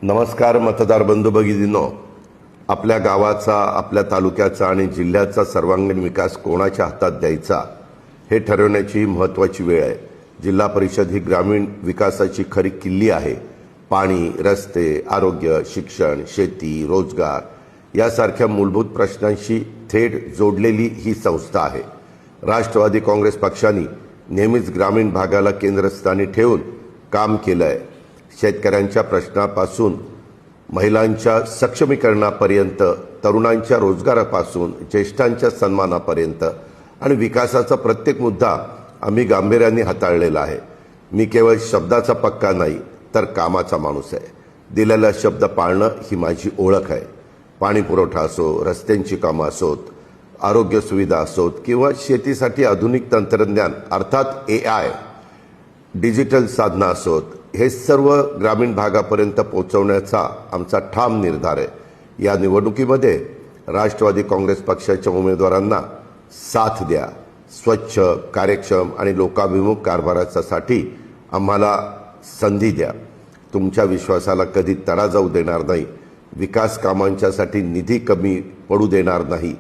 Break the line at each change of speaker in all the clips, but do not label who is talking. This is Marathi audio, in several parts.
नमस्कार मतदार बंधू भगिनींनो, आपल्या गावाचा, आपल्या तालुक्याचा आणि जिल्ह्याचा सर्वांगीण विकास कोणाच्या हातात द्यायचा हे ठरवण्याची ही महत्त्वाची वेळ आहे। जिल्हा परिषद ही ग्रामीण विकासाची खरी किल्ली आहे। पाणी, रस्ते, आरोग्य, शिक्षण, शेती, रोजगार यासारख्या मूलभूत प्रश्नांशी थेट जोडलेली ही संस्था आहे। राष्ट्रवादी काँग्रेस पक्षाने नेहमीच ग्रामीण भागाला केंद्रस्थानी ठेवून काम केलं आहे। शेतकऱ्यांच्या प्रश्नापासून महिलांच्या सक्षमीकरणापर्यंत, तरुणांच्या रोजगारापासून ज्येष्ठांच्या सन्मानापर्यंत आणि विकासाचा प्रत्येक मुद्दा आम्ही गांभीर्याने हाताळलेला आहे। मी केवळ शब्दाचा पक्का नाही तर कामाचा माणूस आहे। दिलेला शब्द पाळणं ही माझी ओळख आहे। पाणी पुरवठा असो, रस्त्यांची कामं असोत, आरोग्य सुविधा असोत किंवा शेतीसाठी आधुनिक तंत्रज्ञान अर्थात AI, डिजिटल साधनं असोत, हे सर्व ग्रामीण भागापर्यंत पोहोचवण्याचा आमचा ठाम निर्धार आहे। या निवडणुकीमध्ये राष्ट्रवादी काँग्रेस पक्षाच्या उमेदवारांना साथ द्या। स्वच्छ, कार्यक्षम आणि लोकाभिमुख कारभारासाठी आम्हाला संधी द्या। तुमच्या विश्वासाला कधी तडा जाऊ देणार नाही। विकास कामांच्यासाठी निधी कमी पडू देणार नाही,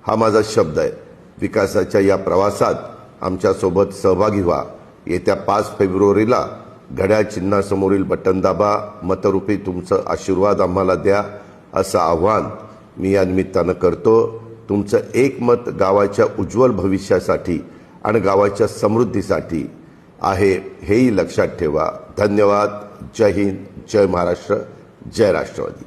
हा माझा शब्द आहे। विकासाच्या या प्रवासात आमच्यासोबत सहभागी व्हा। येत्या 5 फेब्रुवारीला घड्याळ चिन्हासमोरील बटन दाबा, मतरूपी तुमचं आशीर्वाद आम्हाला द्या, असं आव्हान मी या निमित्तानं करतो। तुमचं एक मत गावाच्या उज्ज्वल भविष्यासाठी आणि गावाच्या समृद्धीसाठी आहे, हेही लक्षात ठेवा। धन्यवाद। जय हिंद, जय महाराष्ट्र, जय राष्ट्रवादी।